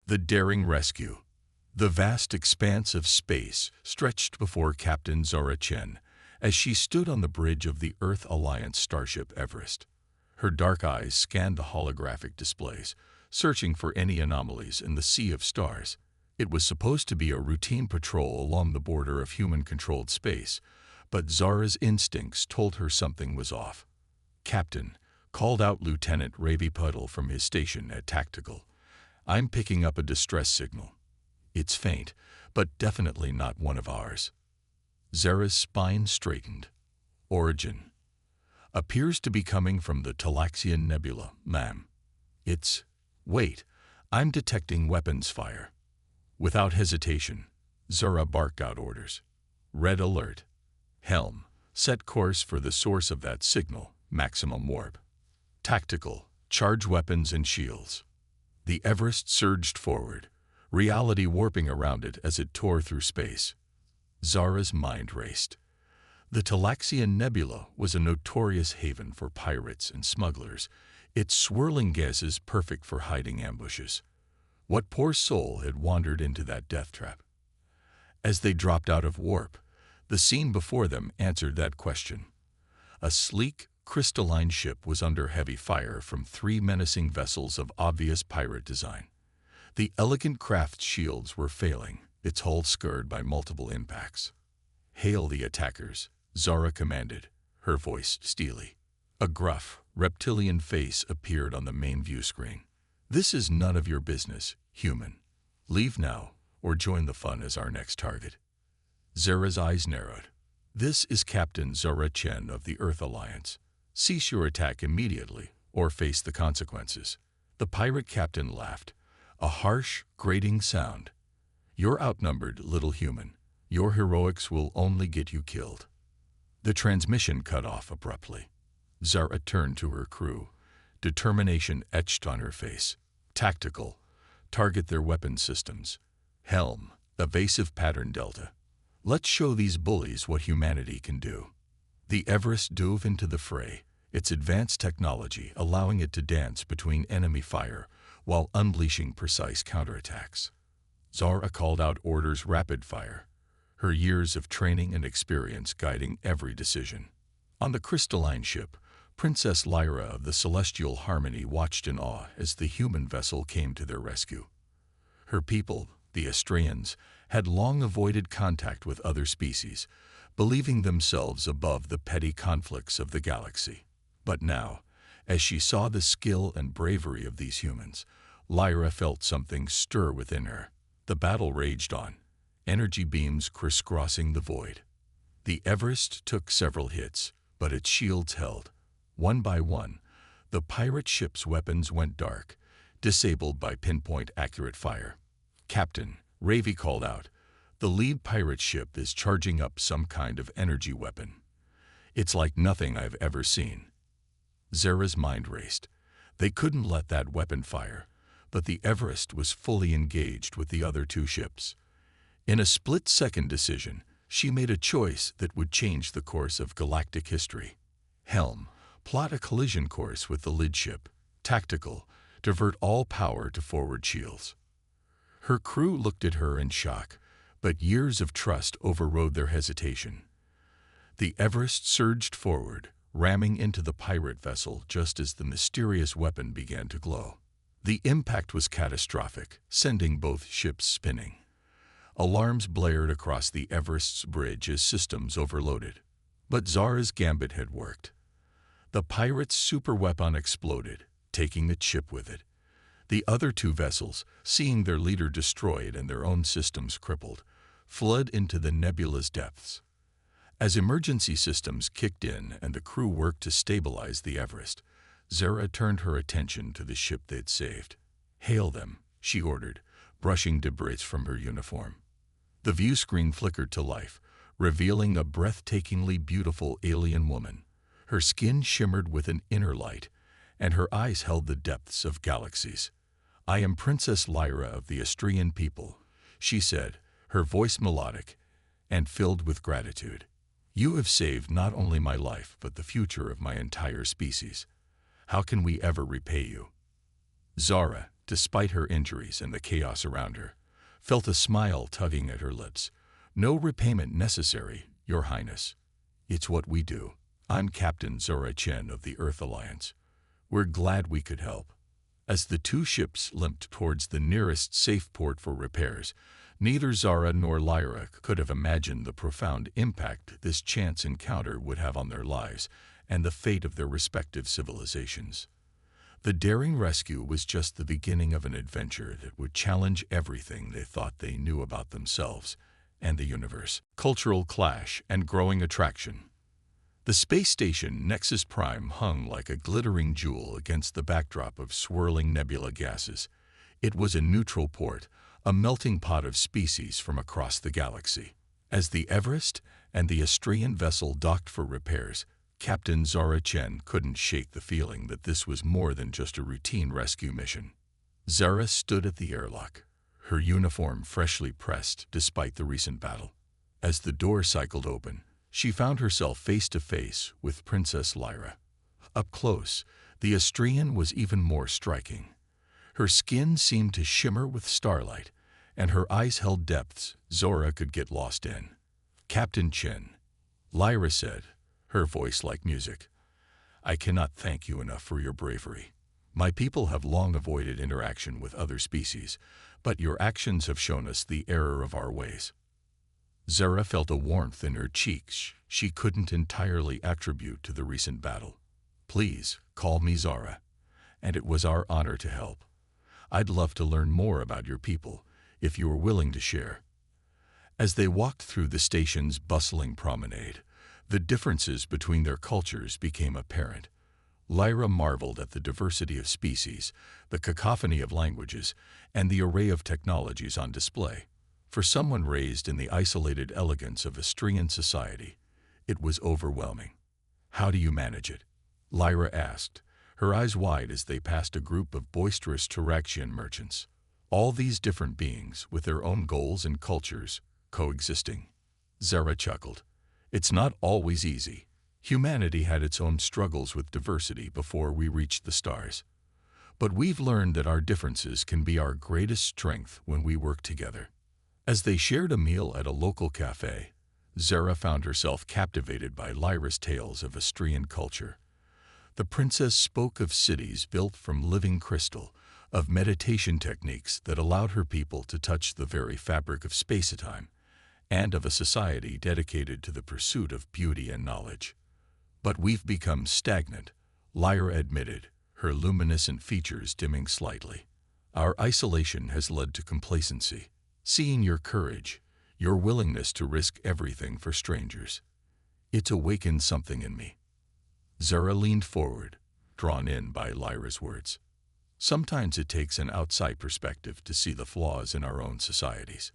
The daring rescue. The vast expanse of space stretched before Captain Zora Chen as she stood on the bridge of the Earth Alliance starship Everest. Her dark eyes scanned the holographic displays, searching for any anomalies in the sea of stars. It was supposed to be a routine patrol along the border of human-controlled space, but Zora's instincts told her something was off. "Captain," called out Lieutenant Ravi Puddle from his station at Tactical. "I'm picking up a distress signal. It's faint, but definitely not one of ours." Zara's spine straightened. "Origin. Appears to be coming from the Talaxian Nebula, ma'am. It's... Wait, I'm detecting weapons fire." Without hesitation, Zora barked out orders. "Red alert. Helm, set course for the source of that signal, maximum warp. Tactical, charge weapons and shields." The Everest surged forward, reality warping around it as it tore through space. Zara's mind raced. The Talaxian Nebula was a notorious haven for pirates and smugglers, its swirling gases perfect for hiding ambushes. What poor soul had wandered into that death trap? As they dropped out of warp, the scene before them answered that question. A sleek, crystalline ship was under heavy fire from 3 menacing vessels of obvious pirate design. The elegant craft's shields were failing, its hull scarred by multiple impacts. "Hail the attackers," Zora commanded, her voice steely. A gruff, reptilian face appeared on the main view screen. "This is none of your business, human. Leave now, or join the fun as our next target." Zara's eyes narrowed. "This is Captain Zora Chen of the Earth Alliance. Cease your attack immediately, or face the consequences." The pirate captain laughed, a harsh, grating sound. "You're outnumbered, little human. Your heroics will only get you killed." The transmission cut off abruptly. Zara turned to her crew, determination etched on her face. "Tactical, target their weapon systems. Helm, evasive pattern delta. Let's show these bullies what humanity can do." The Everest dove into the fray, its advanced technology allowing it to dance between enemy fire while unleashing precise counterattacks. Zara called out orders rapid fire, her years of training and experience guiding every decision. On the crystalline ship, Princess Lyra of the Celestial Harmony watched in awe as the human vessel came to their rescue. Her people, the Astraeans, had long avoided contact with other species, believing themselves above the petty conflicts of the galaxy. But now, as she saw the skill and bravery of these humans, Lyra felt something stir within her. The battle raged on, energy beams crisscrossing the void. The Everest took several hits, but its shields held. One by one, the pirate ship's weapons went dark, disabled by pinpoint-accurate fire. "Captain," Ravi called out, "the lead pirate ship is charging up some kind of energy weapon. It's like nothing I've ever seen." Zara's mind raced. They couldn't let that weapon fire, but the Everest was fully engaged with the other 2 ships. In a split-second decision, she made a choice that would change the course of galactic history. Helm, plot a collision course with the lead ship. Tactical, divert all power to forward shields. Her crew looked at her in shock, but years of trust overrode their hesitation. The Everest surged forward, ramming into the pirate vessel just as the mysterious weapon began to glow. The impact was catastrophic, sending both ships spinning. Alarms blared across the Everest's bridge as systems overloaded. But Zara's gambit had worked. The pirate's superweapon exploded, taking the ship with it. The other 2 vessels, seeing their leader destroyed and their own systems crippled, fled into the nebula's depths. As emergency systems kicked in and the crew worked to stabilize the Everest, Zara turned her attention to the ship they'd saved. "Hail them," she ordered, brushing debris from her uniform. The view screen flickered to life, revealing a breathtakingly beautiful alien woman. Her skin shimmered with an inner light, and her eyes held the depths of galaxies. "I am Princess Lyra of the Astraean people," she said, her voice melodic and filled with gratitude. "You have saved not only my life but the future of my entire species. How can we ever repay you?" Zara, despite her injuries and the chaos around her, felt a smile tugging at her lips. "No repayment necessary, Your Highness. It's what we do. I'm Captain Zora Chen of the Earth Alliance. We're glad we could help." As the two ships limped towards the nearest safe port for repairs, neither Zara nor Lyra could have imagined the profound impact this chance encounter would have on their lives and the fate of their respective civilizations. The daring rescue was just the beginning of an adventure that would challenge everything they thought they knew about themselves and the universe. Cultural clash and growing attraction. The space station Nexus Prime hung like a glittering jewel against the backdrop of swirling nebula gases. It was a neutral port, a melting pot of species from across the galaxy. As the Everest and the Astrian vessel docked for repairs, Captain Zara Chen couldn't shake the feeling that this was more than just a routine rescue mission. Zara stood at the airlock, her uniform freshly pressed despite the recent battle. As the door cycled open, she found herself face to face with Princess Lyra. Up close, the Astrian was even more striking. Her skin seemed to shimmer with starlight, and her eyes held depths Zora could get lost in. "Captain Chen," Lyra said, her voice like music, "I cannot thank you enough for your bravery. My people have long avoided interaction with other species, but your actions have shown us the error of our ways." Zara felt a warmth in her cheeks she couldn't entirely attribute to the recent battle. "Please, call me Zara, and it was our honor to help. I'd love to learn more about your people, if you are willing to share." As they walked through the station's bustling promenade, the differences between their cultures became apparent. Lyra marveled at the diversity of species, the cacophony of languages, and the array of technologies on display. For someone raised in the isolated elegance of Astrian society, it was overwhelming. "How do you manage it?" Lyra asked, her eyes wide as they passed a group of boisterous Taraxian merchants. All these different beings, with their own goals and cultures, coexisting. Zara chuckled. "It's not always easy. Humanity had its own struggles with diversity before we reached the stars. But we've learned that our differences can be our greatest strength when we work together." As they shared a meal at a local cafe, Zara found herself captivated by Lyra's tales of Astrian culture. The princess spoke of cities built from living crystal, of meditation techniques that allowed her people to touch the very fabric of space-time, and of a society dedicated to the pursuit of beauty and knowledge. "But we've become stagnant," Lyra admitted, her luminescent features dimming slightly. "Our isolation has led to complacency. Seeing your courage, your willingness to risk everything for strangers, it's awakened something in me." Zara leaned forward, drawn in by Lyra's words. "Sometimes it takes an outside perspective to see the flaws in our own societies.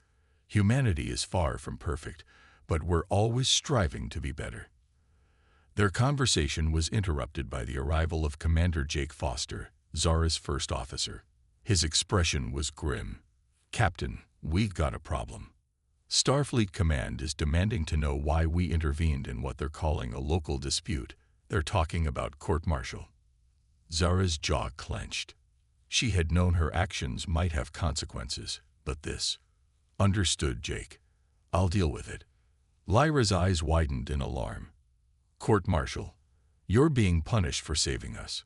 Humanity is far from perfect, but we're always striving to be better." Their conversation was interrupted by the arrival of Commander Jake Foster, Zara's first officer. His expression was grim. "Captain, we've got a problem. Starfleet Command is demanding to know why we intervened in what they're calling a local dispute. They're talking about court-martial." Zara's jaw clenched. She had known her actions might have consequences, but this... "Understood, Jake. I'll deal with it." Lyra's eyes widened in alarm. "Court-martial? You're being punished for saving us."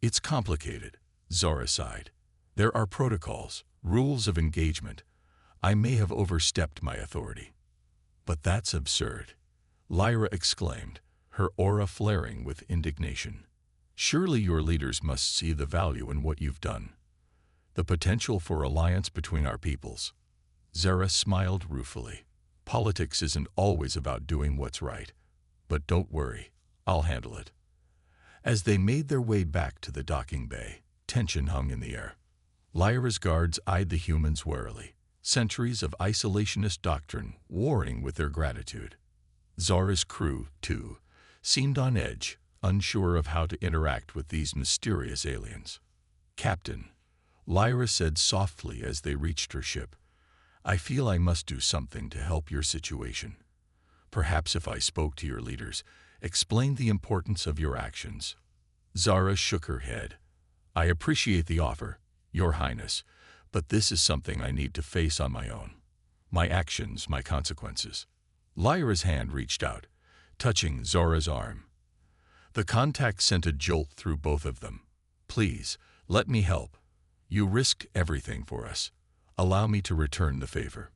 "It's complicated," Zara sighed. "There are protocols, rules of engagement. I may have overstepped my authority." "But that's absurd," Lyra exclaimed, her aura flaring with indignation. "Surely your leaders must see the value in what you've done. The potential for alliance between our peoples." Zara smiled ruefully. "Politics isn't always about doing what's right. But don't worry, I'll handle it." As they made their way back to the docking bay, tension hung in the air. Lyra's guards eyed the humans warily, centuries of isolationist doctrine warring with their gratitude. Zara's crew, too, seemed on edge, unsure of how to interact with these mysterious aliens. "Captain," Lyra said softly as they reached her ship, "I feel I must do something to help your situation. Perhaps if I spoke to your leaders, explained the importance of your actions." Zara shook her head. "I appreciate the offer, Your Highness, but this is something I need to face on my own. My actions, my consequences. Lyra's hand reached out, touching Zora's arm. The contact sent a jolt through both of them. Please, let me help. You risked everything for us. Allow me to return the favor.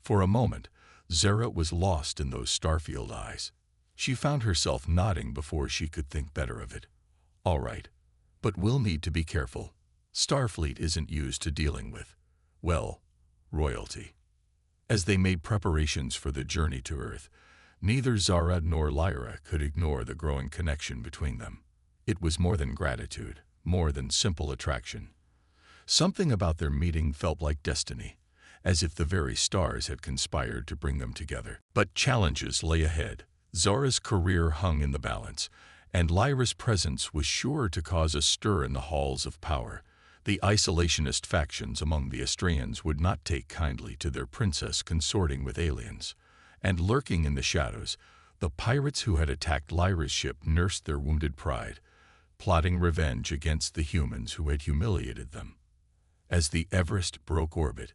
For a moment, Zora was lost in those starfield eyes. She found herself nodding before she could think better of it. All right, but we'll need to be careful. Starfleet isn't used to dealing with, well, royalty. As they made preparations for the journey to Earth, neither Zara nor Lyra could ignore the growing connection between them. It was more than gratitude, more than simple attraction. Something about their meeting felt like destiny, as if the very stars had conspired to bring them together. But challenges lay ahead. Zora's career hung in the balance, and Lyra's presence was sure to cause a stir in the halls of power. The isolationist factions among the Astrians would not take kindly to their princess consorting with aliens. And lurking in the shadows, the pirates who had attacked Lyra's ship nursed their wounded pride, plotting revenge against the humans who had humiliated them. As the Everest broke orbit,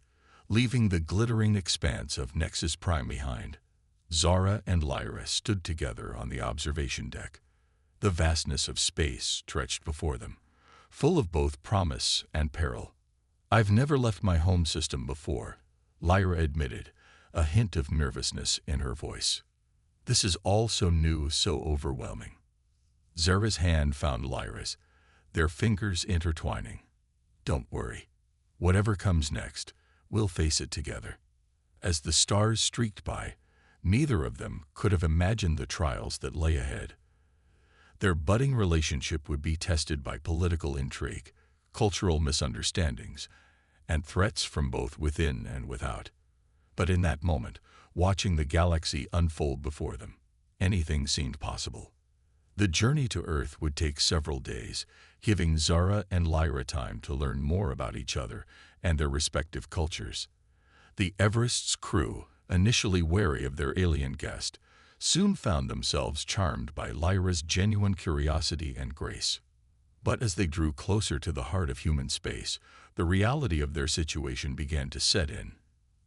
leaving the glittering expanse of Nexus Prime behind, Zara and Lyra stood together on the observation deck. The vastness of space stretched before them, full of both promise and peril. I've never left my home system before, Lyra admitted, a hint of nervousness in her voice. This is all so new, so overwhelming. Zara's hand found Lyra's, their fingers intertwining. Don't worry. Whatever comes next, we'll face it together. As the stars streaked by, neither of them could have imagined the trials that lay ahead. Their budding relationship would be tested by political intrigue, cultural misunderstandings, and threats from both within and without. But in that moment, watching the galaxy unfold before them, anything seemed possible. The journey to Earth would take several days, giving Zara and Lyra time to learn more about each other and their respective cultures. The Everest's crew, initially wary of their alien guest, soon found themselves charmed by Lyra's genuine curiosity and grace. But as they drew closer to the heart of human space, the reality of their situation began to set in.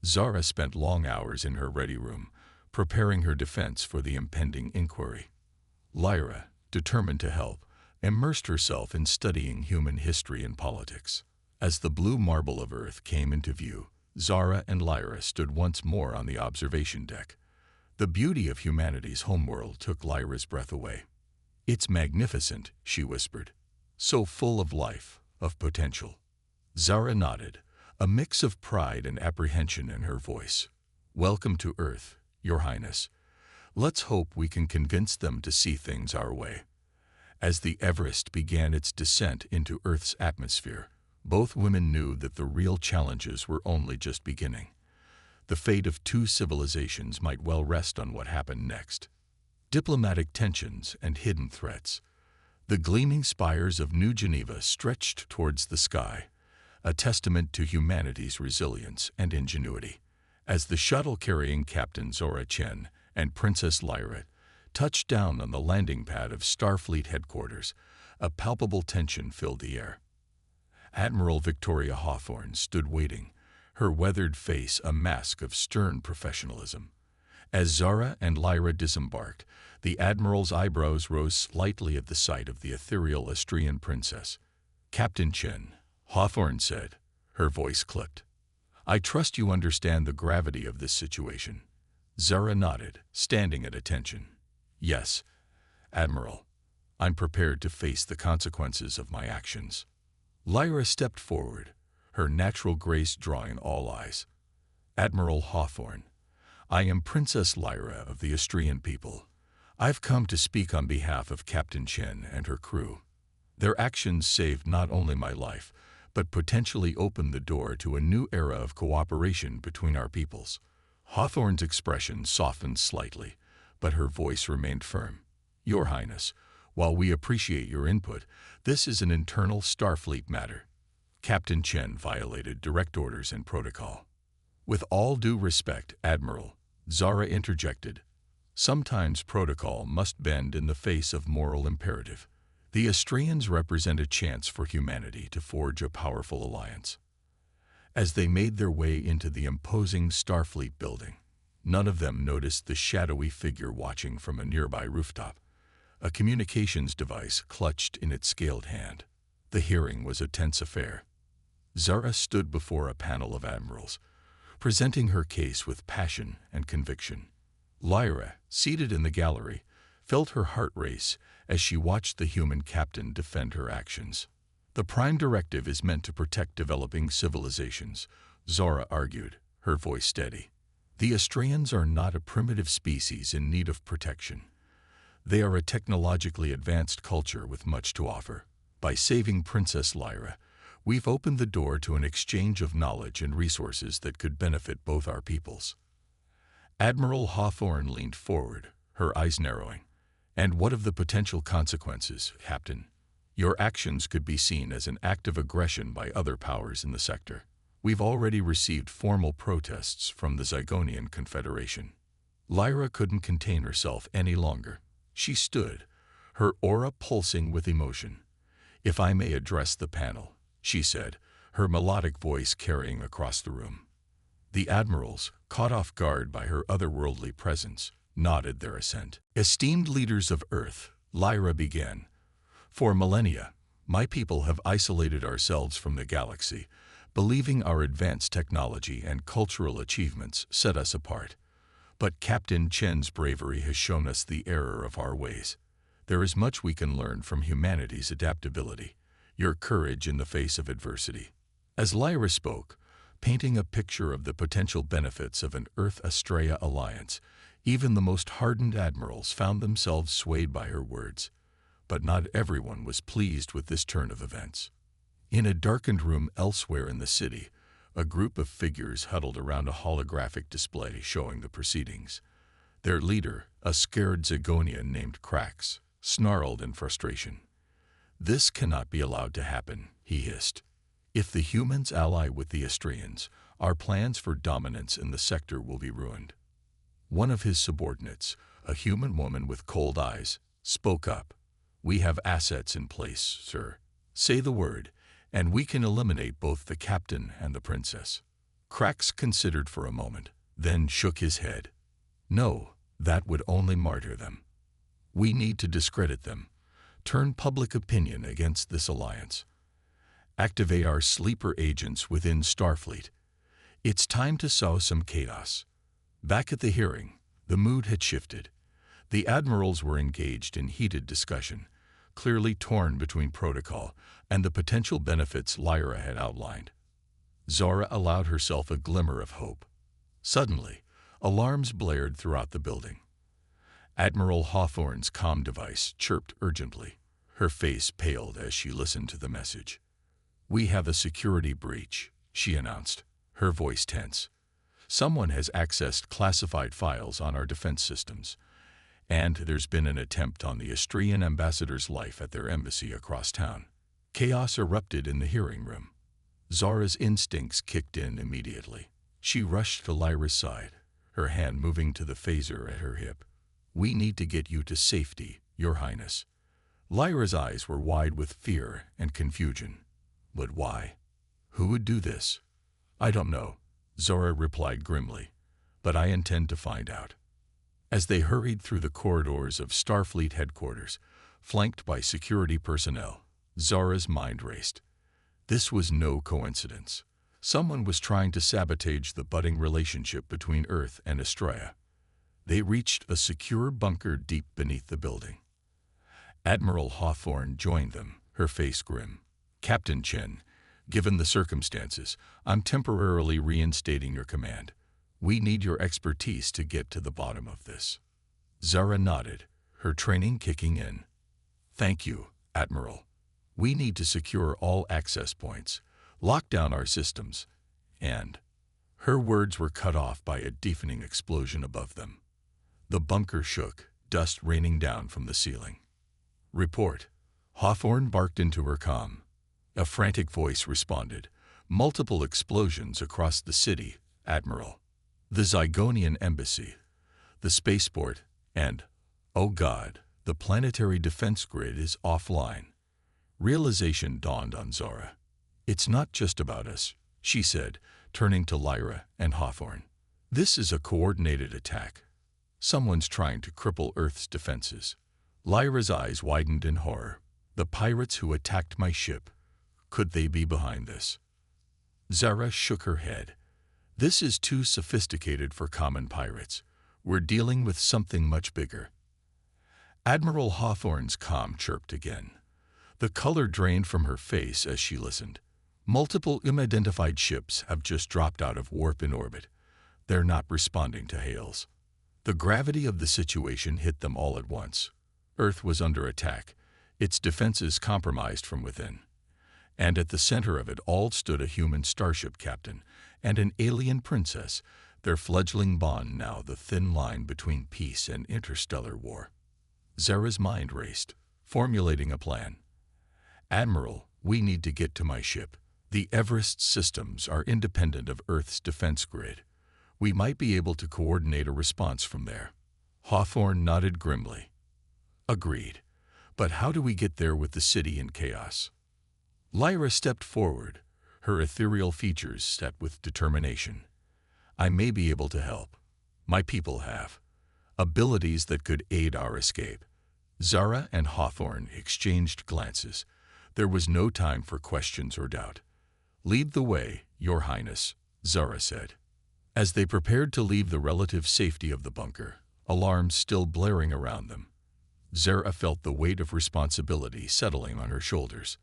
Zara spent long hours in her ready room, preparing her defense for the impending inquiry. Lyra, determined to help, immersed herself in studying human history and politics. As the blue marble of Earth came into view, Zara and Lyra stood once more on the observation deck. The beauty of humanity's homeworld took Lyra's breath away. It's magnificent, she whispered. So full of life, of potential. Zara nodded, a mix of pride and apprehension in her voice. Welcome to Earth, Your Highness. Let's hope we can convince them to see things our way. As the Everest began its descent into Earth's atmosphere, both women knew that the real challenges were only just beginning. The fate of two civilizations might well rest on what happened next. Diplomatic tensions and hidden threats. The gleaming spires of New Geneva stretched towards the sky, a testament to humanity's resilience and ingenuity. As the shuttle carrying Captain Zora Chen and Princess Lyra touched down on the landing pad of Starfleet headquarters, a palpable tension filled the air. Admiral Victoria Hawthorne stood waiting, her weathered face a mask of stern professionalism. As Zara and Lyra disembarked, the Admiral's eyebrows rose slightly at the sight of the ethereal Astrian princess. Captain Chen, Hawthorne said, her voice clicked. I trust you understand the gravity of this situation. Zara nodded, standing at attention. Yes, Admiral. I'm prepared to face the consequences of my actions. Lyra stepped forward, her natural grace drawing all eyes. Admiral Hawthorne, I am Princess Lyra of the Astrian people. I've come to speak on behalf of Captain Chen and her crew. Their actions saved not only my life, but potentially opened the door to a new era of cooperation between our peoples. Hawthorne's expression softened slightly, but her voice remained firm. Your Highness, while we appreciate your input, this is an internal Starfleet matter. Captain Chen violated direct orders and protocol. With all due respect, Admiral, Zara interjected. Sometimes protocol must bend in the face of moral imperative. The Astrians represent a chance for humanity to forge a powerful alliance. As they made their way into the imposing Starfleet building, none of them noticed the shadowy figure watching from a nearby rooftop, a communications device clutched in its scaled hand. The hearing was a tense affair. Zara stood before a panel of admirals, presenting her case with passion and conviction. Lyra, seated in the gallery, felt her heart race as she watched the human captain defend her actions. The Prime Directive is meant to protect developing civilizations, Zara argued, her voice steady. The Astrians are not a primitive species in need of protection. They are a technologically advanced culture with much to offer. By saving Princess Lyra, we've opened the door to an exchange of knowledge and resources that could benefit both our peoples. Admiral Hawthorne leaned forward, her eyes narrowing. And what of the potential consequences, Captain? Your actions could be seen as an act of aggression by other powers in the sector. We've already received formal protests from the Zygonian Confederation. Lyra couldn't contain herself any longer. She stood, her aura pulsing with emotion. If I may address the panel, she said, her melodic voice carrying across the room. The admirals, caught off guard by her otherworldly presence, nodded their assent. Esteemed leaders of Earth, Lyra began. For millennia, my people have isolated ourselves from the galaxy, believing our advanced technology and cultural achievements set us apart. But Captain Chen's bravery has shown us the error of our ways. There is much we can learn from humanity's adaptability, your courage in the face of adversity. As Lyra spoke, painting a picture of the potential benefits of an Earth-Astraea alliance, even the most hardened admirals found themselves swayed by her words. But not everyone was pleased with this turn of events. In a darkened room elsewhere in the city, a group of figures huddled around a holographic display showing the proceedings. Their leader, a scared Zygonian named Krax, snarled in frustration. "This cannot be allowed to happen," he hissed. "If the humans ally with the Astrians, our plans for dominance in the sector will be ruined." One of his subordinates, a human woman with cold eyes, spoke up. "We have assets in place, sir. Say the word, and we can eliminate both the captain and the princess." Krax considered for a moment, then shook his head. "No, that would only martyr them. We need to discredit them, turn public opinion against this alliance. Activate our sleeper agents within Starfleet. It's time to sow some chaos." Back at the hearing, the mood had shifted. The admirals were engaged in heated discussion, clearly torn between protocol and the potential benefits Lyra had outlined. Zara allowed herself a glimmer of hope. Suddenly, alarms blared throughout the building. Admiral Hawthorne's comm device chirped urgently. Her face paled as she listened to the message. "We have a security breach," she announced, her voice tense. "Someone has accessed classified files on our defense systems, and there's been an attempt on the Astrian ambassador's life at their embassy across town." Chaos erupted in the hearing room. Zara's instincts kicked in immediately. She rushed to Lyra's side, her hand moving to the phaser at her hip. "We need to get you to safety, Your Highness." Lyra's eyes were wide with fear and confusion. "But why? Who would do this?" "I don't know," Zara replied grimly, "but I intend to find out." As they hurried through the corridors of Starfleet headquarters, flanked by security personnel, Zara's mind raced. This was no coincidence. Someone was trying to sabotage the budding relationship between Earth and Astraea. They reached a secure bunker deep beneath the building. Admiral Hawthorne joined them, her face grim. "Captain Chen, given the circumstances, I'm temporarily reinstating your command. We need your expertise to get to the bottom of this." Zara nodded, her training kicking in. "Thank you, Admiral. We need to secure all access points, lock down our systems, and—" Her words were cut off by a deafening explosion above them. The bunker shook, dust raining down from the ceiling. "Report," Hawthorne barked into her comm. A frantic voice responded. "Multiple explosions across the city, Admiral. The Zygonian embassy, the spaceport, and, oh God, The planetary defense grid is offline. Realization dawned on Zara. It's not just about us, she said, turning to Lyra and Hawthorne. This is a coordinated attack. Someone's trying to cripple Earth's defenses. Lyra's eyes widened in horror. The pirates who attacked my ship. Could they be behind this? Zara shook her head. This is too sophisticated for common pirates. We're dealing with something much bigger. Admiral Hawthorne's calm chirped again. The color drained from her face as she listened. Multiple unidentified ships have just dropped out of warp in orbit. They're not responding to hails. The gravity of the situation hit them all at once. Earth was under attack, its defenses compromised from within. And at the center of it all stood a human starship captain and an alien princess, their fledgling bond now the thin line between peace and interstellar war. Zara's mind raced, formulating a plan. Admiral, we need to get to my ship. The Everest systems are independent of Earth's defense grid. We might be able to coordinate a response from there. Hawthorne nodded grimly. Agreed. But how do we get there with the city in chaos? Lyra stepped forward, her ethereal features set with determination. I may be able to help. My people have abilities that could aid our escape. Zara and Hawthorne exchanged glances. There was no time for questions or doubt. Lead the way, Your Highness, Zara said. As they prepared to leave the relative safety of the bunker, alarms still blaring around them, Zara felt the weight of responsibility settling on her shoulders.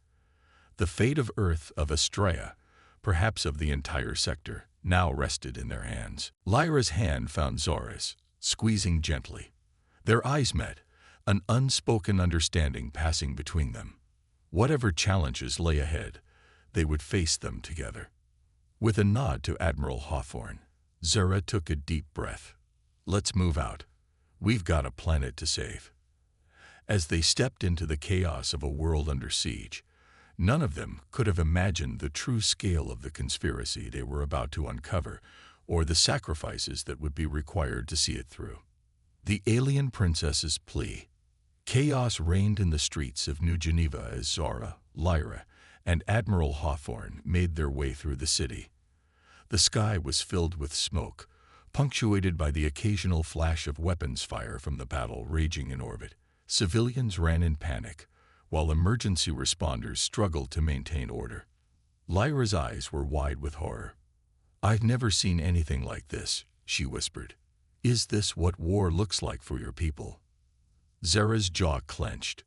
The fate of Earth, of Astraea, perhaps of the entire sector, now rested in their hands. Lyra's hand found Zora's, squeezing gently. Their eyes met, an unspoken understanding passing between them. Whatever challenges lay ahead, they would face them together. With a nod to Admiral Hawthorne, Zara took a deep breath. Let's move out. We've got a planet to save. As they stepped into the chaos of a world under siege, none of them could have imagined the true scale of the conspiracy they were about to uncover, or the sacrifices that would be required to see it through. The alien princess's plea. Chaos reigned in the streets of New Geneva as Zara, Lyra, and Admiral Hawthorne made their way through the city. The sky was filled with smoke, punctuated by the occasional flash of weapons fire from the battle raging in orbit. Civilians ran in panic, while emergency responders struggled to maintain order. Lyra's eyes were wide with horror. I've never seen anything like this, she whispered. Is this what war looks like for your people? Zara's jaw clenched.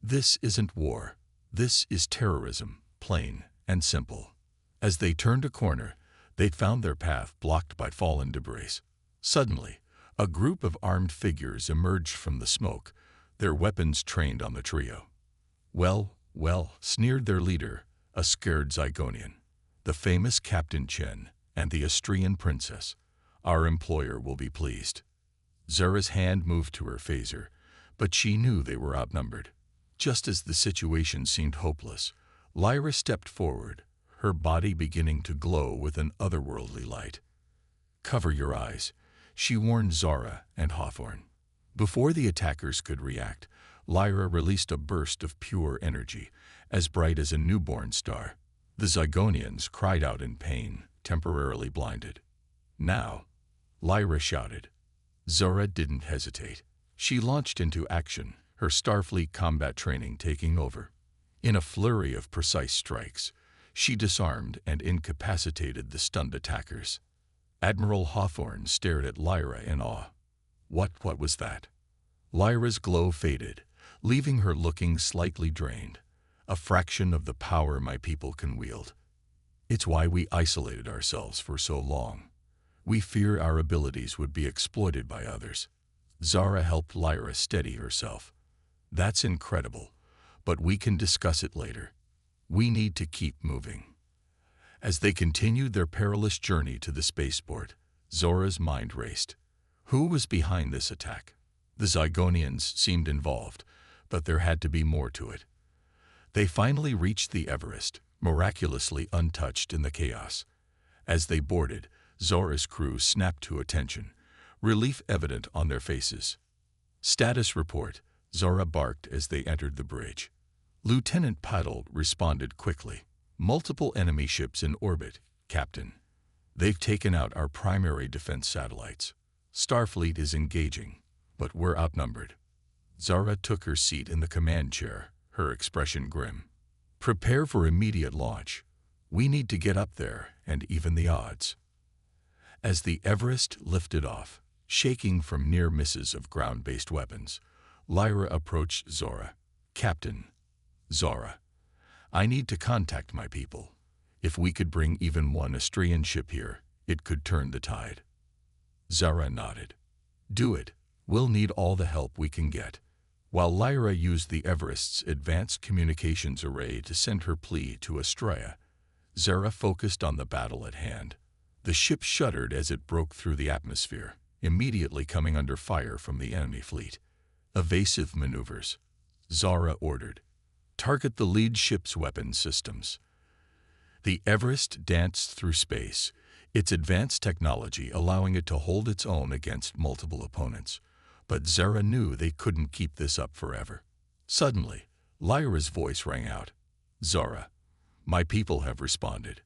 This isn't war. This is terrorism, plain and simple. As they turned a corner, they found their path blocked by fallen debris. Suddenly, a group of armed figures emerged from the smoke, their weapons trained on the trio. Well, sneered their leader, a scared Zygonian. The famous Captain Chen and the Astraean princess. Our employer will be pleased. Zara's hand moved to her phaser, but she knew they were outnumbered. Just as the situation seemed hopeless, Lyra stepped forward, her body beginning to glow with an otherworldly light. Cover your eyes, she warned Zara and Hawthorne. Before the attackers could react, Lyra released a burst of pure energy, as bright as a newborn star. The Zygonians cried out in pain, temporarily blinded. Now, Lyra shouted. Zara didn't hesitate. She launched into action, her Starfleet combat training taking over. In a flurry of precise strikes, she disarmed and incapacitated the stunned attackers. Admiral Hawthorne stared at Lyra in awe. What was that? Lyra's glow faded, leaving her looking slightly drained, a fraction of the power my people can wield. It's why we isolated ourselves for so long. We fear our abilities would be exploited by others. Zara helped Lyra steady herself. That's incredible, but we can discuss it later. We need to keep moving. As they continued their perilous journey to the spaceport, Zora's mind raced. Who was behind this attack? The Zygonians seemed involved, but there had to be more to it. They finally reached the Everest, miraculously untouched in the chaos. As they boarded, Zora's crew snapped to attention, relief evident on their faces. Status report, Zora barked as they entered the bridge. Lieutenant Paddle responded quickly. Multiple enemy ships in orbit, Captain. They've taken out our primary defense satellites. Starfleet is engaging, but we're outnumbered. Zara took her seat in the command chair, her expression grim. Prepare for immediate launch. We need to get up there and even the odds. As the Everest lifted off, shaking from near misses of ground-based weapons, Lyra approached Zora. Captain. Zora. I need to contact my people. If we could bring even one Astrian ship here, it could turn the tide. Zara nodded. Do it. We'll need all the help we can get. While Lyra used the Everest's advanced communications array to send her plea to Astraea, Zara focused on the battle at hand. The ship shuddered as it broke through the atmosphere, immediately coming under fire from the enemy fleet. Evasive maneuvers. Zara ordered. Target the lead ship's weapon systems. The Everest danced through space, its advanced technology allowing it to hold its own against multiple opponents. But Zara knew they couldn't keep this up forever. Suddenly, Lyra's voice rang out. Zara, my people have responded.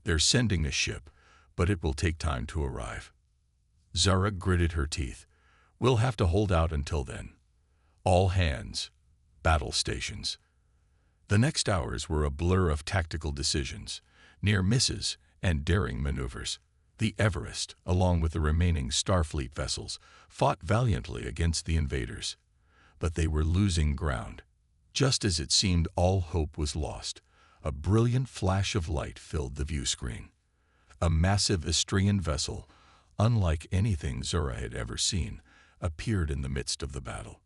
They're sending a ship, but it will take time to arrive. Zara gritted her teeth. We'll have to hold out until then. All hands. Battle stations. The next hours were a blur of tactical decisions, near misses, and daring maneuvers. The Everest, along with the remaining Starfleet vessels, fought valiantly against the invaders. But they were losing ground. Just as it seemed all hope was lost, a brilliant flash of light filled the view screen. A massive Astrian vessel, unlike anything Zora had ever seen, appeared in the midst of the battle.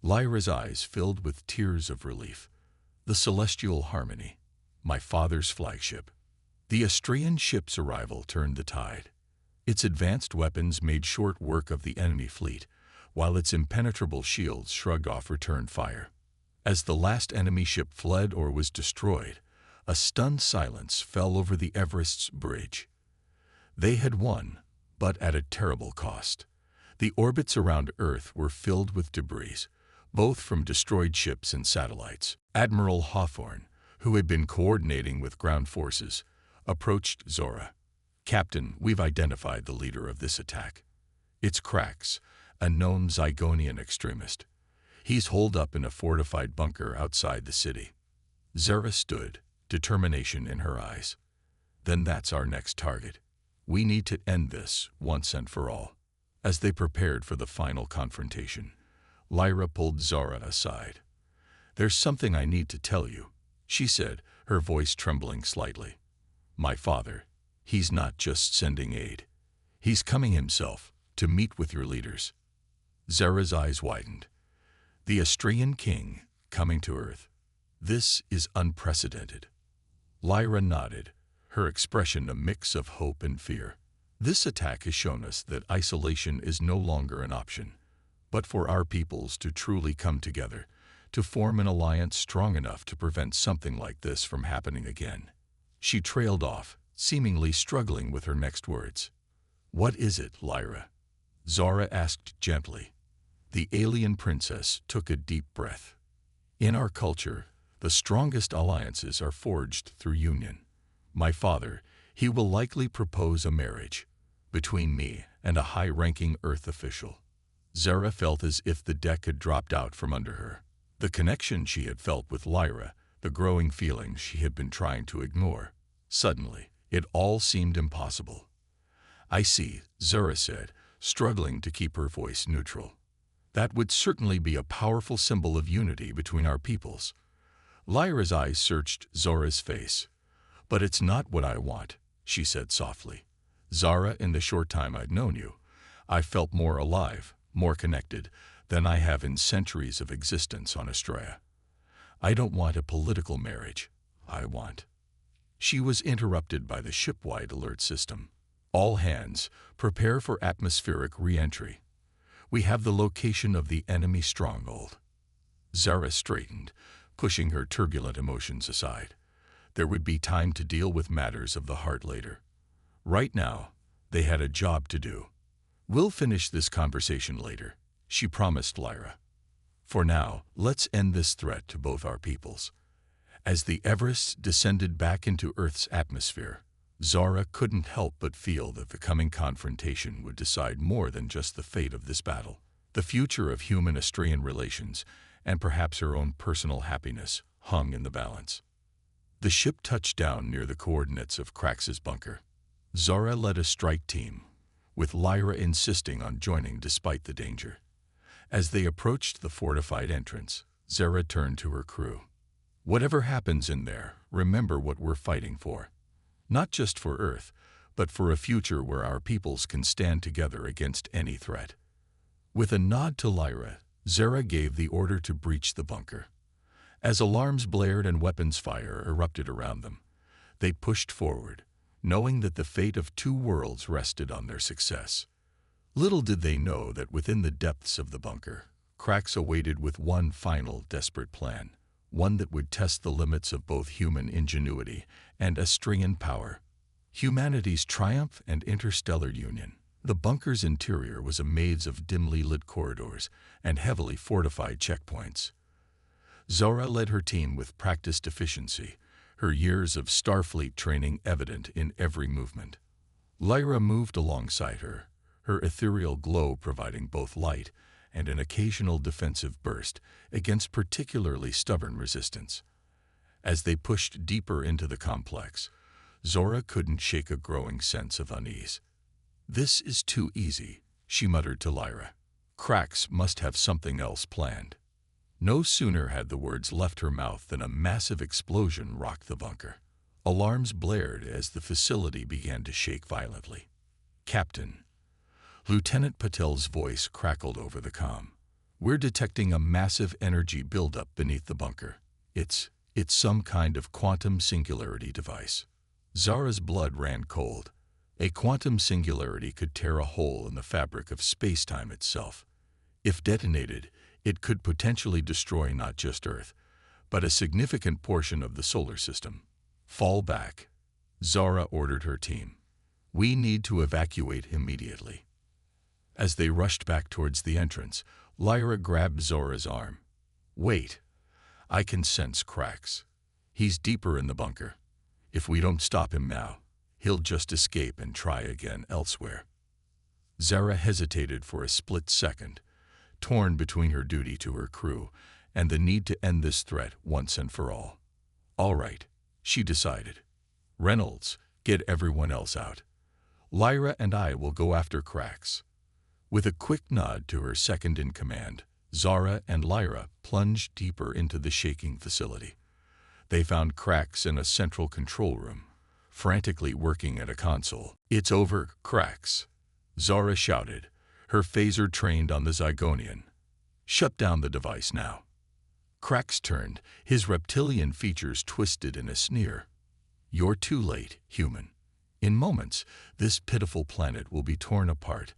Lyra's eyes filled with tears of relief. The Celestial Harmony, my father's flagship. The Astrian ship's arrival turned the tide. Its advanced weapons made short work of the enemy fleet, while its impenetrable shields shrugged off return fire. As the last enemy ship fled or was destroyed, a stunned silence fell over the Everest's bridge. They had won, but at a terrible cost. The orbits around Earth were filled with debris, both from destroyed ships and satellites. Admiral Hawthorne, who had been coordinating with ground forces, approached Zora. Captain, we've identified the leader of this attack. It's Krax, a known Zygonian extremist. He's holed up in a fortified bunker outside the city. Zara stood, determination in her eyes. Then that's our next target. We need to end this once and for all. As they prepared for the final confrontation, Lyra pulled Zara aside. There's something I need to tell you, she said, her voice trembling slightly. My father, he's not just sending aid. He's coming himself to meet with your leaders. Zara's eyes widened. The Astrian king coming to Earth. This is unprecedented. Lyra nodded, her expression a mix of hope and fear. This attack has shown us that isolation is no longer an option, but for our peoples to truly come together, to form an alliance strong enough to prevent something like this from happening again. She trailed off, seemingly struggling with her next words. What is it, Lyra? Zara asked gently. The alien princess took a deep breath. In our culture, the strongest alliances are forged through union. My father, he will likely propose a marriage between me and a high-ranking Earth official. Zara felt as if the deck had dropped out from under her. The connection she had felt with Lyra, the growing feelings she had been trying to ignore. Suddenly, it all seemed impossible. I see, Zara said, struggling to keep her voice neutral. That would certainly be a powerful symbol of unity between our peoples. Lyra's eyes searched Zora's face. But it's not what I want, she said softly. Zara, in the short time I'd known you, I felt more alive, more connected than I have in centuries of existence on Astraea. I don't want a political marriage. I want. She was interrupted by the ship-wide alert system. All hands, prepare for atmospheric re-entry. We have the location of the enemy stronghold. Zara straightened, pushing her turbulent emotions aside. There would be time to deal with matters of the heart later. Right now, they had a job to do. We'll finish this conversation later, she promised Lyra. For now, let's end this threat to both our peoples. As the Everest descended back into Earth's atmosphere, Zara couldn't help but feel that the coming confrontation would decide more than just the fate of this battle. The future of human-Austrian relations, and perhaps her own personal happiness, hung in the balance. The ship touched down near the coordinates of Krax's bunker. Zara led a strike team, with Lyra insisting on joining despite the danger. As they approached the fortified entrance, Zara turned to her crew. Whatever happens in there, remember what we're fighting for. Not just for Earth, but for a future where our peoples can stand together against any threat. With a nod to Lyra, Zara gave the order to breach the bunker. As alarms blared and weapons fire erupted around them, they pushed forward, knowing that the fate of two worlds rested on their success. Little did they know that within the depths of the bunker, Krax awaited with one final desperate plan, one that would test the limits of both human ingenuity and Austrian power. Humanity's triumph and interstellar union. The bunker's interior was a maze of dimly lit corridors and heavily fortified checkpoints. Zara led her team with practiced efficiency, her years of Starfleet training evident in every movement. Lyra moved alongside her, her ethereal glow providing both light and an occasional defensive burst against particularly stubborn resistance. As they pushed deeper into the complex, Zora couldn't shake a growing sense of unease. "This is too easy," she muttered to Lyra. "Krax must have something else planned." No sooner had the words left her mouth than a massive explosion rocked the bunker. Alarms blared as the facility began to shake violently. "Captain," Lieutenant Patel's voice crackled over the comm. "We're detecting a massive energy buildup beneath the bunker. It's some kind of quantum singularity device." Zara's blood ran cold. A quantum singularity could tear a hole in the fabric of space-time itself. If detonated, it could potentially destroy not just Earth, but a significant portion of the solar system. "Fall back," Zara ordered her team. "We need to evacuate immediately." As they rushed back towards the entrance, Lyra grabbed Zora's arm. "Wait. I can sense Krax. He's deeper in the bunker. If we don't stop him now, he'll just escape and try again elsewhere." Zara hesitated for a split second, torn between her duty to her crew and the need to end this threat once and for all. "All right," she decided. "Reynolds, get everyone else out. Lyra and I will go after Krax." With a quick nod to her second-in-command, Zara and Lyra plunged deeper into the shaking facility. They found Krax in a central control room, frantically working at a console. "It's over, Krax," Zara shouted, her phaser trained on the Zygonian. "Shut down the device now." Krax turned, his reptilian features twisted in a sneer. "You're too late, human. In moments, this pitiful planet will be torn apart,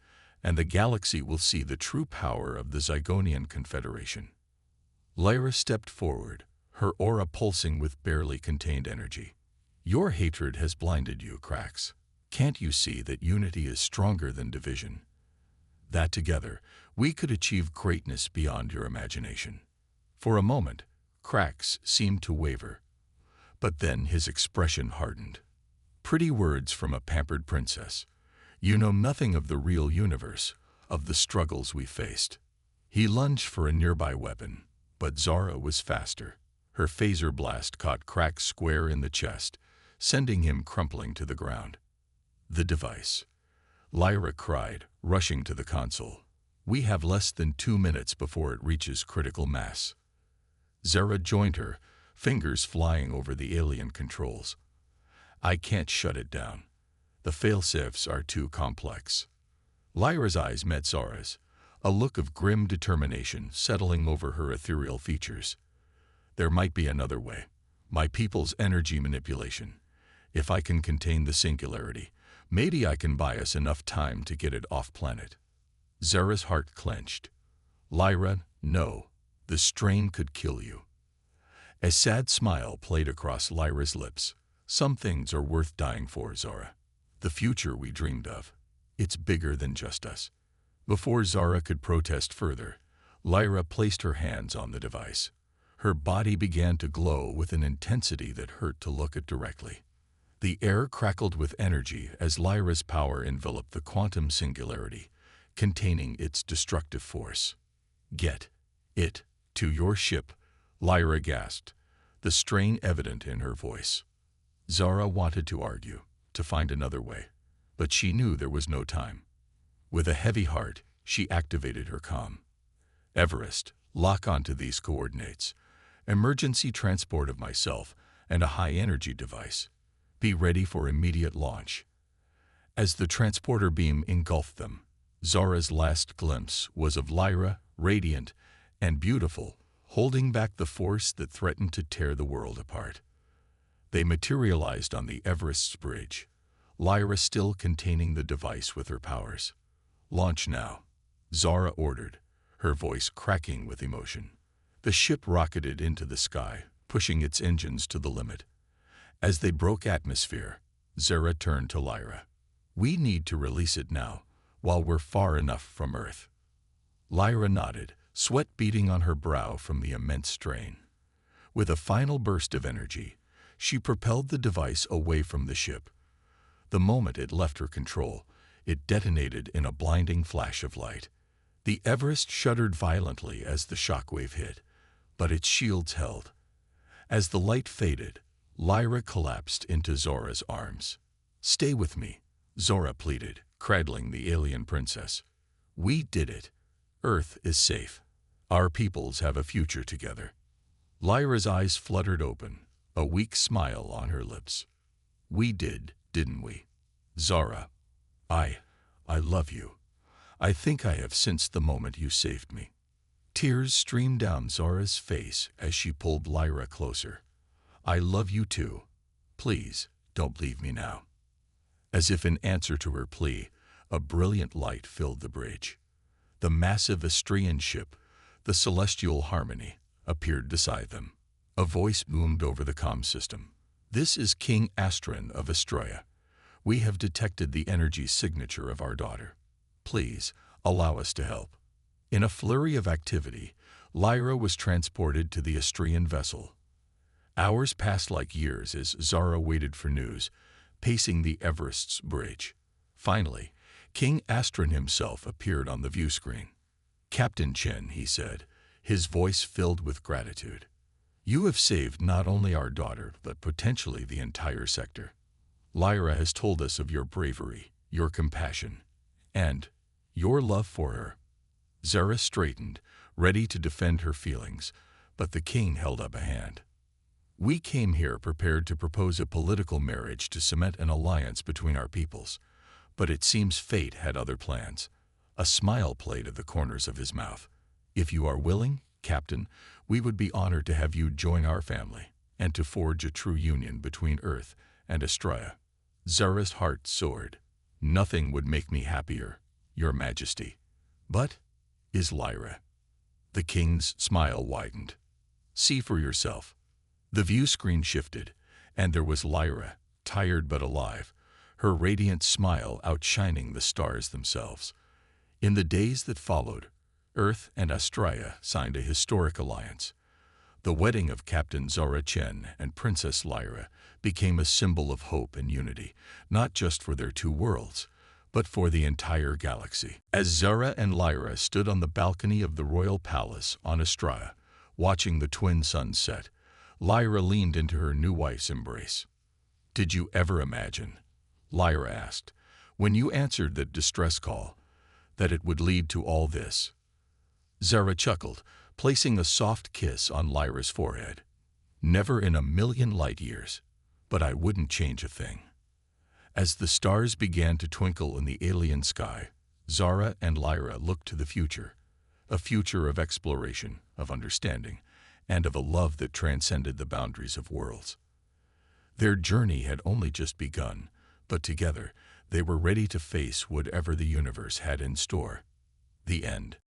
and the galaxy will see the true power of the Zygonian Confederation." Lyra stepped forward, her aura pulsing with barely contained energy. "Your hatred has blinded you, Krax. Can't you see that unity is stronger than division? That together, we could achieve greatness beyond your imagination." For a moment, Krax seemed to waver, but then his expression hardened. "Pretty words from a pampered princess. You know nothing of the real universe, of the struggles we faced." He lunged for a nearby weapon, but Zara was faster. Her phaser blast caught Krax square in the chest, sending him crumpling to the ground. "The device," Lyra cried, rushing to the console. "We have less than 2 minutes before it reaches critical mass." Zara joined her, fingers flying over the alien controls. "I can't shut it down. The failsafes are too complex." Lyra's eyes met Zara's, a look of grim determination settling over her ethereal features. "There might be another way. My people's energy manipulation. If I can contain the singularity, maybe I can buy us enough time to get it off-planet." Zara's heart clenched. "Lyra, no. The strain could kill you." A sad smile played across Lyra's lips. "Some things are worth dying for, Zara. The future we dreamed of. It's bigger than just us." Before Zara could protest further, Lyra placed her hands on the device. Her body began to glow with an intensity that hurt to look at directly. The air crackled with energy as Lyra's power enveloped the quantum singularity, containing its destructive force. "Get it to your ship," Lyra gasped, the strain evident in her voice. Zara wanted to argue, to find another way, but she knew there was no time. With a heavy heart, she activated her comm. "Everest, lock onto these coordinates. Emergency transport of myself and a high-energy device. Be ready for immediate launch." As the transporter beam engulfed them, Zara's last glimpse was of Lyra, radiant and beautiful, holding back the force that threatened to tear the world apart. They materialized on the Everest's bridge, Lyra still containing the device with her powers. "Launch now," Zara ordered, her voice cracking with emotion. The ship rocketed into the sky, pushing its engines to the limit. As they broke atmosphere, Zara turned to Lyra. "We need to release it now, while we're far enough from Earth." Lyra nodded, sweat beading on her brow from the immense strain. With a final burst of energy, she propelled the device away from the ship. The moment it left her control, it detonated in a blinding flash of light. The Everest shuddered violently as the shockwave hit, but its shields held. As the light faded, Lyra collapsed into Zora's arms. "Stay with me," Zora pleaded, cradling the alien princess. "We did it. Earth is safe. Our peoples have a future together." Lyra's eyes fluttered open, a weak smile on her lips. "We did, didn't we? Zora, I love you. I think I have since the moment you saved me." Tears streamed down Zora's face as she pulled Lyra closer. "I love you too. Please, don't leave me now." As if in answer to her plea, a brilliant light filled the bridge. The massive Astrian ship, the Celestial Harmony, appeared beside them. A voice boomed over the comm system. "This is King Astron of Astroya. We have detected the energy signature of our daughter. Please, allow us to help." In a flurry of activity, Lyra was transported to the Astrian vessel. Hours passed like years as Zara waited for news, pacing the Everest's bridge. Finally, King Astron himself appeared on the view screen. "Captain Chen," he said, his voice filled with gratitude. "You have saved not only our daughter, but potentially the entire sector. Lyra has told us of your bravery, your compassion, and your love for her." Zara straightened, ready to defend her feelings, but the king held up a hand. "We came here prepared to propose a political marriage to cement an alliance between our peoples, but it seems fate had other plans." A smile played at the corners of his mouth. "If you are willing, Captain, we would be honored to have you join our family, and to forge a true union between Earth and Astraea." Zara's heart soared. "Nothing would make me happier, Your Majesty." "But is Lyra?" The king's smile widened. "See for yourself." The view screen shifted, and there was Lyra, tired but alive, her radiant smile outshining the stars themselves. In the days that followed, Earth and Astraea signed a historic alliance. The wedding of Captain Zora Chen and Princess Lyra became a symbol of hope and unity, not just for their two worlds, but for the entire galaxy. As Zora and Lyra stood on the balcony of the royal palace on Astraea, watching the twin suns set, Lyra leaned into her new wife's embrace. "Did you ever imagine," Lyra asked, "when you answered that distress call, that it would lead to all this?" Zara chuckled, placing a soft kiss on Lyra's forehead. "Never in a million light years, but I wouldn't change a thing." As the stars began to twinkle in the alien sky, Zara and Lyra looked to the future, a future of exploration, of understanding, and of a love that transcended the boundaries of worlds. Their journey had only just begun, but together they were ready to face whatever the universe had in store. The end.